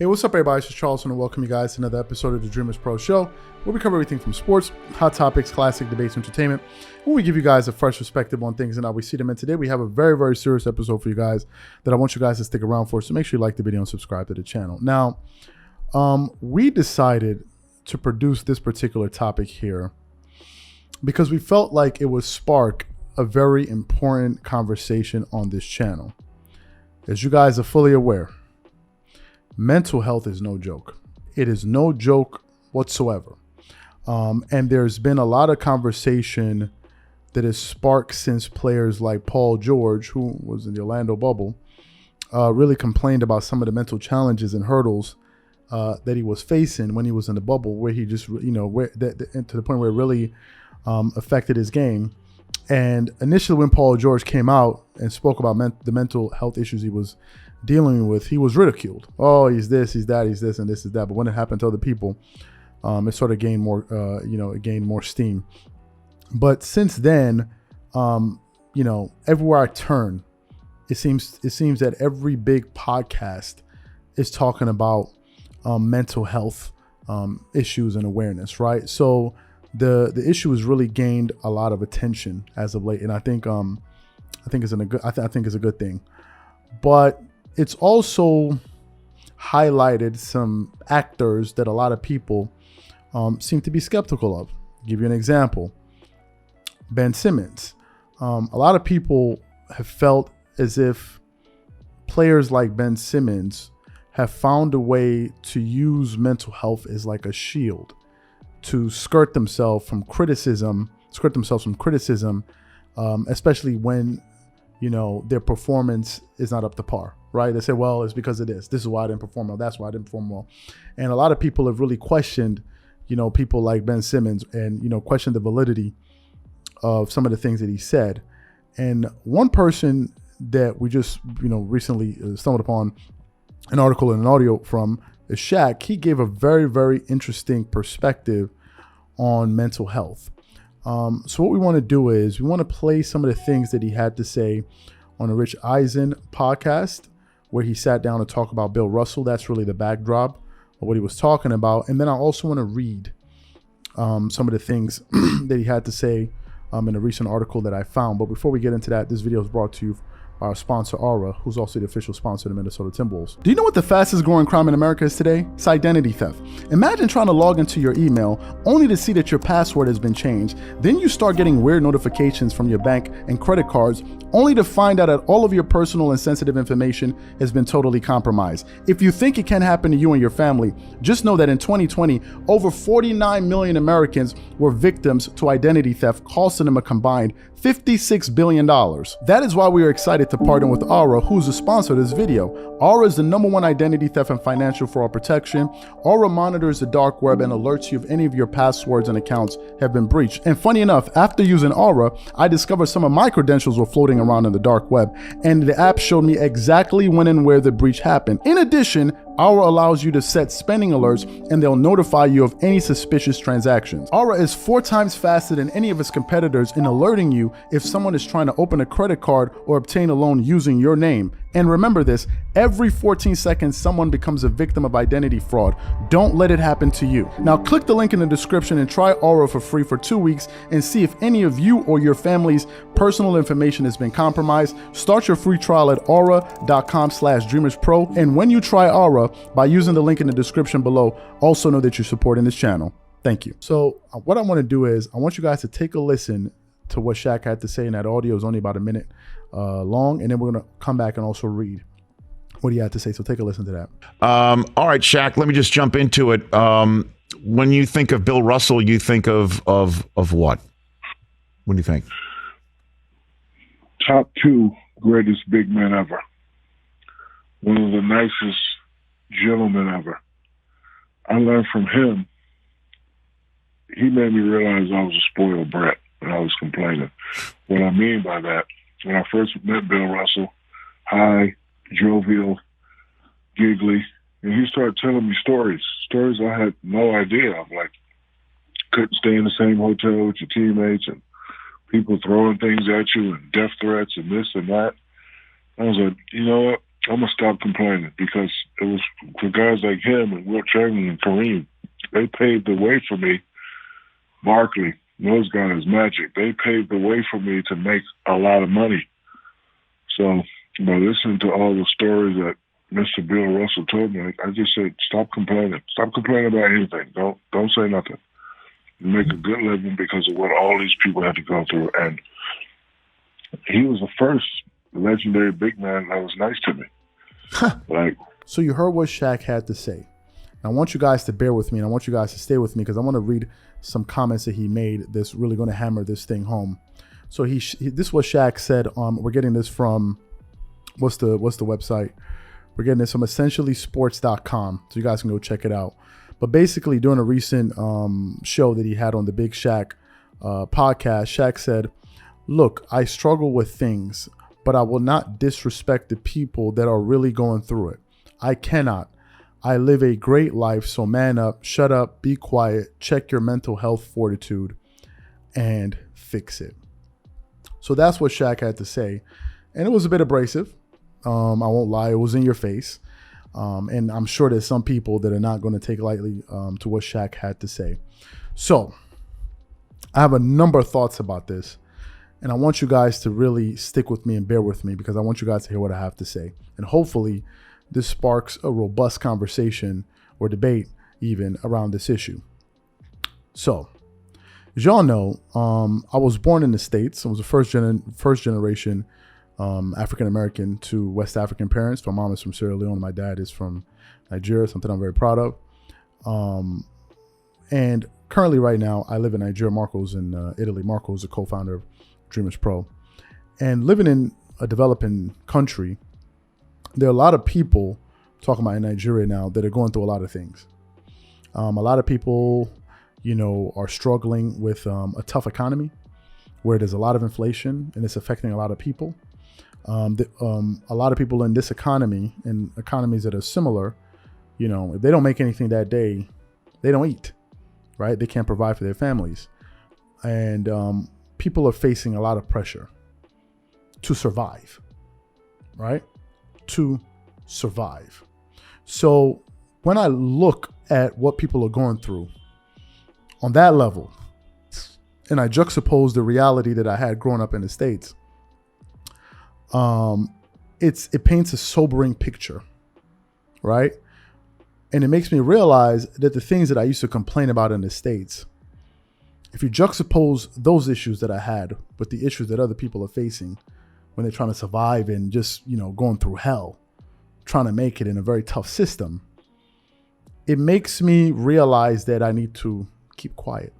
Hey, what's up, everybody? It's Charleston, and welcome you guys to another episode of the Dreamerspro Show, where we cover everything from sports, hot topics, classic debates, entertainment, where we give you guys a fresh perspective on things and how we see them. And today we have a very, very serious episode for you guys that I want you guys to stick around for. So make sure you like the video and subscribe to the channel. Now, we decided to produce this particular topic here because we felt like it would spark a very important conversation on this channel. As you guys are fully aware, mental health is no joke. It is no joke whatsoever. And there's been a lot of conversation that has sparked since players like Paul George, who was in the Orlando bubble, really complained about some of the mental challenges and hurdles that he was facing when he was in the bubble, where he just, to the point where it really affected his game. And initially when Paul George came out and spoke about the mental health issues he was dealing with, he was ridiculed. Oh, he's this, he's that, he's this, and this is that. But when it happened to other people, it sort of gained more, it gained more steam. But since then, everywhere I turn, it seems that every big podcast is talking about mental health issues and awareness, right? So the issue has really gained a lot of attention as of late, and I think it's a good thing. But it's also highlighted some actors that a lot of people seem to be skeptical of. I'll give you an example. Ben Simmons. A lot of people have felt as if players like Ben Simmons have found a way to use mental health as like a shield to skirt themselves from criticism, especially when, their performance is not up to par, right? They say, well, it's because of this. This is why I didn't perform well. That's why I didn't perform well. And a lot of people have really questioned, people like Ben Simmons and, questioned the validity of some of the things that he said. And one person that we just, recently stumbled upon an article and an audio from is Shaq. He gave a very, very interesting perspective on mental health. So what we want to do is we want to play some of the things that he had to say on the Rich Eisen podcast, where he sat down to talk about Bill Russell. That's really the backdrop of what he was talking about. And then I also want to read some of the things that he had to say in a recent article that I found. But before we get into that, this video is brought to you by our sponsor, Aura, who's also the official sponsor of the Minnesota Timberwolves. Do you know what the fastest growing crime in America is today? It's identity theft. Imagine trying to log into your email only to see that your password has been changed. Then you start getting weird notifications from your bank and credit cards, only to find out that all of your personal and sensitive information has been totally compromised. If you think it can happen to you and your family, just know that in 2020, over 49 million Americans were victims to identity theft, costing them a combined $56 billion. That is why we are excited to partner with Aura, who's the sponsor of this video. Aura is the #1 identity theft and financial fraud protection. Aura monitors the dark web and alerts you if any of your passwords and accounts have been breached. And funny enough, after using Aura, I discovered some of my credentials were floating around in the dark web, and the app showed me exactly when and where the breach happened. In addition, Aura allows you to set spending alerts, and they'll notify you of any suspicious transactions. Aura is 4 times faster than any of its competitors in alerting you if someone is trying to open a credit card or obtain a loan using your name. And remember this, every 14 seconds, someone becomes a victim of identity fraud. Don't let it happen to you. Now click the link in the description and try Aura for free for 2 weeks and see if any of you or your family's personal information has been compromised. Start your free trial at aura.com/dreamerspro. And when you try Aura, by using the link in the description below, also know that you're supporting this channel. Thank you. So what I want to do is I want you guys to take a listen to what Shaq had to say, and that audio is only about a minute long, and then we're going to come back and also read what he had to say. So take a listen to that. All right, Shaq, let me just jump into it. When you think of Bill Russell, you think of what? What do you think? Top 2 greatest big men ever. One of the nicest gentlemen ever. I learned from him. He made me realize I was a spoiled brat when I was complaining. What I mean by that, when I first met Bill Russell, high, jovial, giggly, and he started telling me stories I had no idea of, like couldn't stay in the same hotel with your teammates and people throwing things at you and death threats and this and that. I was like, you know what? I'm going to stop complaining, because it was for guys like him and Will Chamberlain and Kareem. They paved the way for me. Barkley, those guys, Magic, they paved the way for me to make a lot of money. So, by listening to all the stories that Mr. Bill Russell told me, I just said, stop complaining. Stop complaining about anything. Don't say nothing. You make a good living because of what all these people had to go through. And he was the first legendary big man that was nice to me. Like, so you heard what Shaq had to say. And I want you guys to bear with me, and I want you guys to stay with me, because I want to read some comments that he made that's really going to hammer this thing home. So this is what Shaq said. We're getting this from, what's the website? We're getting this from essentiallysports.com, so you guys can go check it out. But basically, during a recent show that he had on the Big Shaq podcast, Shaq said, "Look, I struggle with things, but I will not disrespect the people that are really going through it. I cannot. I live a great life, so man up, shut up, be quiet, check your mental health fortitude, and fix it." So that's what Shaq had to say. And it was a bit abrasive. I won't lie, it was in your face. And I'm sure there's some people that are not going to take lightly to what Shaq had to say. So I have a number of thoughts about this. And I want you guys to really stick with me and bear with me, because I want you guys to hear what I have to say. And hopefully this sparks a robust conversation or debate even around this issue. So, as y'all know, I was born in the States. I was a first generation African-American to West African parents. My mom is from Sierra Leone. My dad is from Nigeria, something I'm very proud of. And currently right now, I live in Nigeria. Marco's in Italy. Marco is a co-founder of Dreamerspro. And living in a developing country, there are a lot of people talking about in Nigeria now that are going through a lot of things. A lot of people, are struggling with a tough economy where there's a lot of inflation and it's affecting a lot of people. A lot of people in this economy and economies that are similar, if they don't make anything that day, they don't eat, right? They can't provide for their families. And people are facing a lot of pressure to survive, right? To survive. So when I look at what people are going through on that level, and I juxtapose the reality that I had growing up in the States, it paints a sobering picture, right? And it makes me realize that the things that I used to complain about in the States, if you juxtapose those issues that I had with the issues that other people are facing when they're trying to survive and just, going through hell, trying to make it in a very tough system, it makes me realize that I need to keep quiet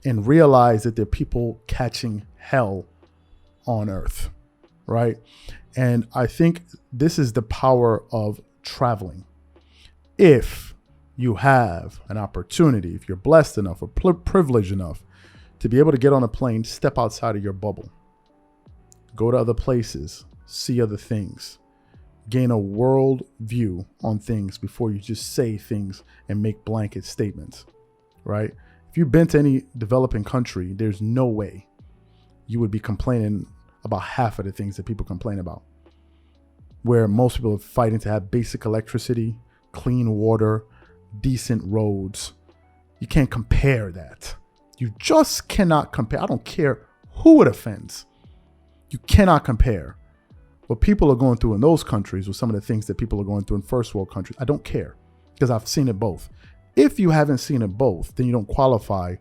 and realize that there are people catching hell on earth, right? And I think this is the power of traveling. If you have an opportunity, if you're blessed enough or privileged enough to be able to get on a plane, step outside of your bubble, go to other places, see other things, gain a world view on things before you just say things and make blanket statements, right? If you've been to any developing country, there's no way you would be complaining about half of the things that people complain about, where most people are fighting to have basic electricity, clean water, decent roads. You can't compare that. You just cannot compare. I don't care who it offends. You cannot compare what people are going through in those countries with some of the things that people are going through in first world countries. I don't care, because I've seen it both. If you haven't seen it both, then you don't qualify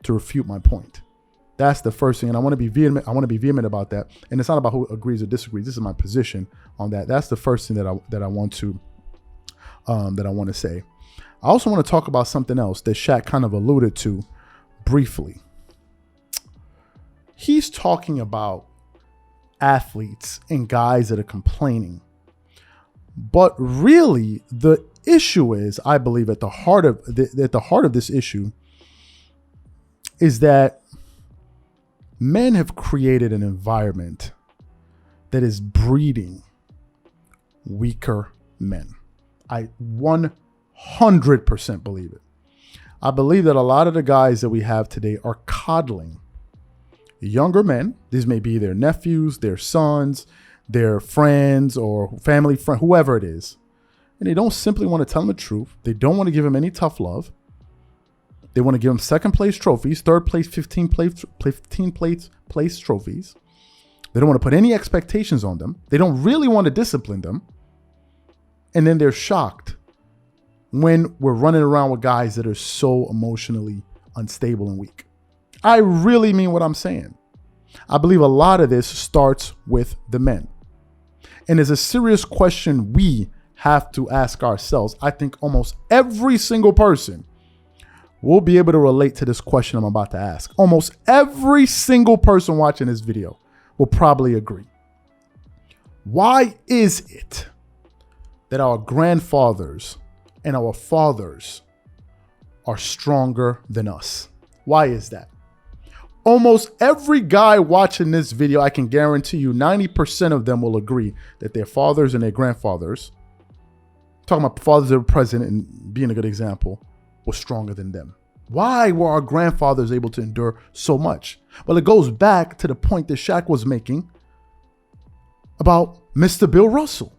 to refute my point. That's the first thing. And I want to be vehement. I want to be vehement about that. And it's not about who agrees or disagrees. This is my position on that. That's the first thing that I want to say. I also want to talk about something else that Shaq kind of alluded to briefly. He's talking about athletes and guys that are complaining. But really, the issue is, I believe, at the heart of this issue is that men have created an environment that is breeding weaker men. I 100% believe it. I believe that a lot of the guys that we have today are coddling younger men. These may be their nephews, their sons, their friends or family friend, whoever it is. And they don't simply want to tell them the truth. They don't want to give them any tough love. They want to give them second place trophies, third place, 15 place trophies. They don't want to put any expectations on them. They don't really want to discipline them. And then they're shocked when we're running around with guys that are so emotionally unstable and weak. I really mean what I'm saying. I believe a lot of this starts with the men. And it's a serious question we have to ask ourselves. I think almost every single person will be able to relate to this question I'm about to ask. Almost every single person watching this video will probably agree. Why is it that our grandfathers and our fathers are stronger than us? Why is that? Almost every guy watching this video, I can guarantee you 90% of them will agree that their fathers and their grandfathers, talking about fathers that were present and being a good example, were stronger than them. Why were our grandfathers able to endure so much? Well, it goes back to the point that Shaq was making about Mr. Bill Russell.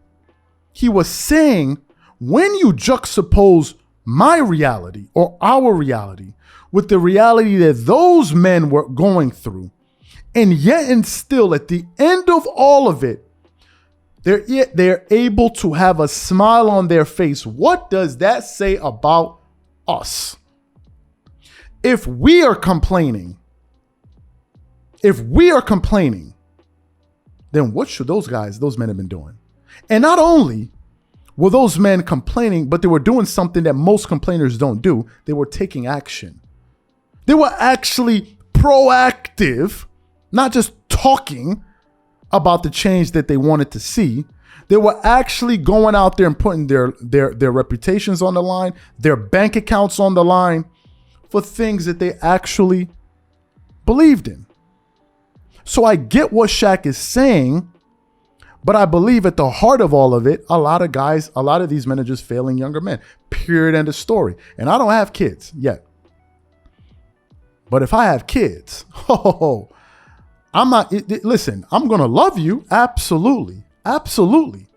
He was saying, when you juxtapose my reality or our reality with the reality that those men were going through, and yet and still at the end of all of it, they're able to have a smile on their face. What does that say about us? If we are complaining, then what should those men have been doing? And not only were those men complaining, but they were doing something that most complainers don't do. They were taking action. They were actually proactive, not just talking about the change that they wanted to see. They were actually going out there and putting their reputations on the line, their bank accounts on the line for things that they actually believed in. So I get what Shaq is saying, but I believe at the heart of all of it, a lot of these men are just failing younger men. Period. End of story. And I don't have kids yet. But if I have kids, I'm not, listen, I'm going to love you. Absolutely. Absolutely.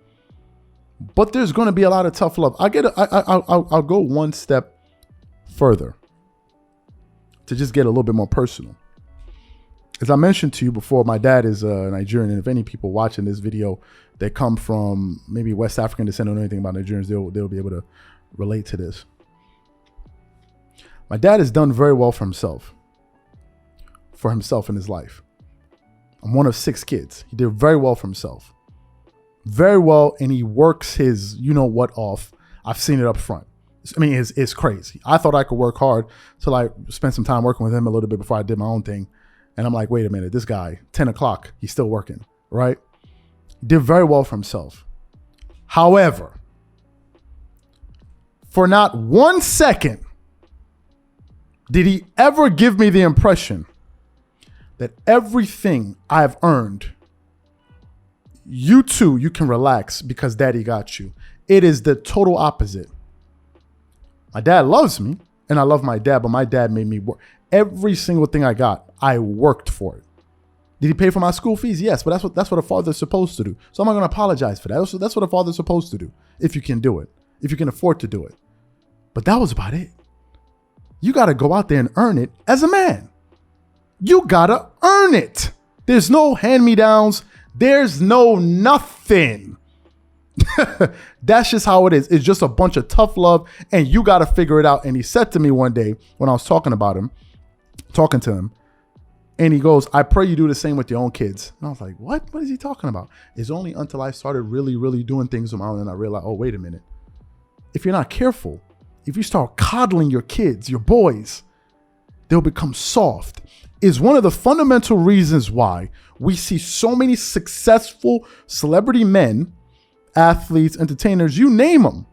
But there's going to be a lot of tough love. I'll go one step further to just get a little bit more personal. As I mentioned to you before, my dad is Nigerian, and if any people watching this video that come from maybe West African descent or know anything about Nigerians, they'll be able to relate to this. My dad has done very well for himself in his life. I'm one of 6 kids. He did very well for himself. Very well, and he works his you-know-what off. I've seen it up front. I mean, it's crazy. I thought I could work hard till I spent some time working with him a little bit before I did my own thing. And I'm like, wait a minute, this guy, 10 o'clock, he's still working, right? He did very well for himself. However, for not 1 second did he ever give me the impression that everything I've earned, you can relax because daddy got you. It is the total opposite. My dad loves me and I love my dad, but my dad made me work. Every single thing I got, I worked for it. Did he pay for my school fees? Yes, but that's what a father's supposed to do. So I'm not going to apologize for that. That's what a father's supposed to do, if you can do it, if you can afford to do it. But that was about it. You got to go out there and earn it as a man. You got to earn it. There's no hand-me-downs. There's no nothing. That's just how it is. It's just a bunch of tough love, and you got to figure it out. And he said to me one day when I was talking to him, and he goes, I pray you do the same with your own kids. And I was like, what? What is he talking about? It's only until I started really, really doing things on my own and I realized, oh, wait a minute. If you're not careful, if you start coddling your kids, your boys, they'll become soft. Is one of the fundamental reasons why we see so many successful celebrity men, athletes, entertainers, you name them.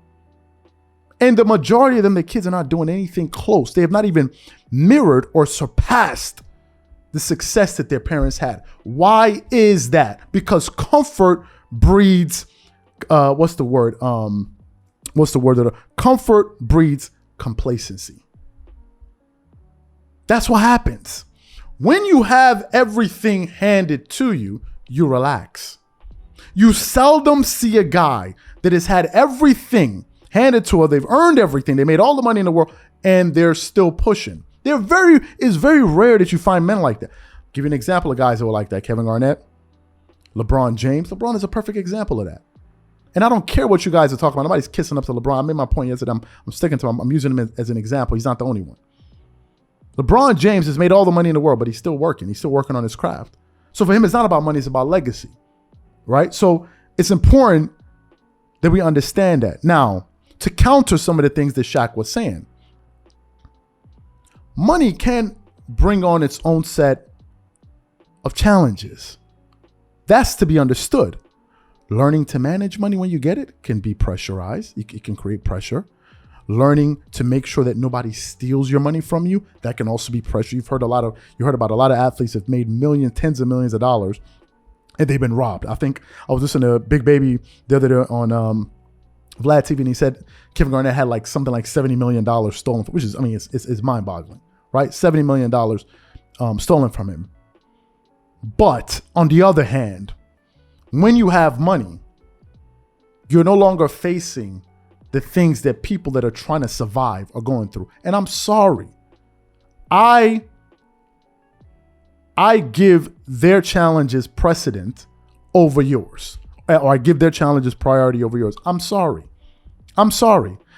And the majority of them, the kids are not doing anything close. They have not even mirrored or surpassed the success that their parents had. Why is that? Because comfort breeds, comfort breeds complacency. That's what happens. When you have everything handed to you, you relax. You seldom see a guy that has had everything handed to her. They've earned everything. They made all the money in the world, and they're still pushing. It's very rare that you find men like that. I'll give you an example of guys that were like that. Kevin Garnett, LeBron James. LeBron is a perfect example of that. And I don't care what you guys are talking about. Nobody's kissing up to LeBron. I made my point yesterday. I'm sticking to him. I'm using him as an example. He's not the only one. LeBron James has made all the money in the world, but he's still working. He's still working on his craft. So for him, it's not about money. It's about legacy, right? So it's important that we understand that. Now, to counter some of the things that Shaq was saying, money can bring on its own set of challenges. That's to be understood. Learning to manage money when you get it can be pressurized. It can create pressure. Learning to make sure that nobody steals your money from you, that can also be pressure. You heard about a lot of athletes that have made millions, tens of millions of dollars, and they've been robbed. I think I was listening to Big Baby the other day on Vlad TV, and he said Kevin Garnett had like something like $70 million stolen, which is, I mean, it's mind-boggling, right? $70 million stolen from him. But on the other hand, when you have money, you're no longer facing the things that people that are trying to survive are going through. And I'm sorry. I give their challenges precedent over yours. Or I give their challenges priority over yours. I'm sorry.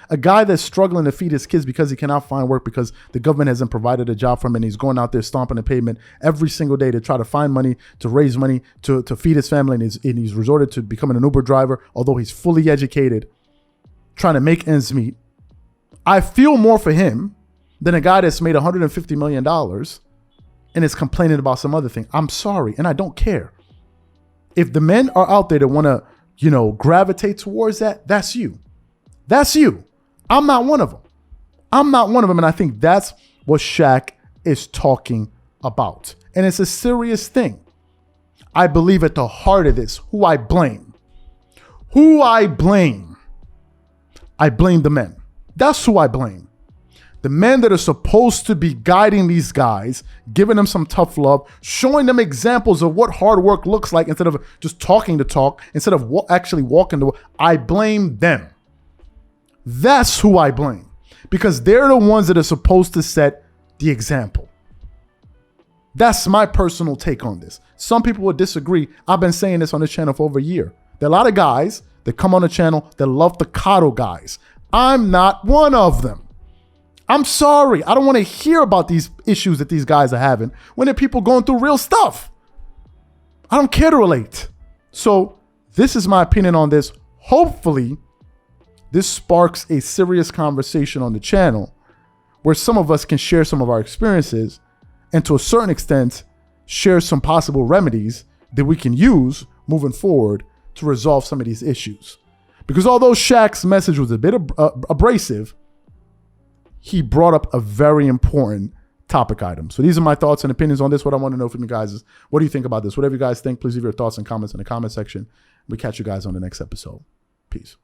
A guy that's struggling to feed his kids because he cannot find work because the government hasn't provided a job for him, and he's going out there stomping the pavement every single day to try to find money, to raise money, to feed his family, and he's resorted to becoming an Uber driver, although he's fully educated, trying to make ends meet. I feel more for him than a guy that's made $150 million and is complaining about some other thing. I'm sorry, and I don't care. If the men are out there that want to, gravitate towards that, that's you. That's you. I'm not one of them. And I think that's what Shaq is talking about. And it's a serious thing. I believe at the heart of this, who I blame. I blame the men. That's who I blame. The men that are supposed to be guiding these guys, giving them some tough love, showing them examples of what hard work looks like instead of just talking the talk, instead of actually walking the walk. I blame them. That's who I blame, because they're the ones that are supposed to set the example. That's my personal take on this. Some people would disagree. I've been saying this on this channel for over a year. There are a lot of guys that come on the channel that love to coddle guys. I'm not one of them. I'm sorry. I don't want to hear about these issues that these guys are having when they're people going through real stuff. I don't care to relate. So this is my opinion on this. Hopefully, this sparks a serious conversation on the channel where some of us can share some of our experiences and to a certain extent share some possible remedies that we can use moving forward to resolve some of these issues. Because although Shaq's message was a bit abrasive, he brought up a very important topic item. So these are my thoughts and opinions on this. What I want to know from you guys is, what do you think about this? Whatever you guys think, please leave your thoughts and comments in the comment section. We catch you guys on the next episode. Peace.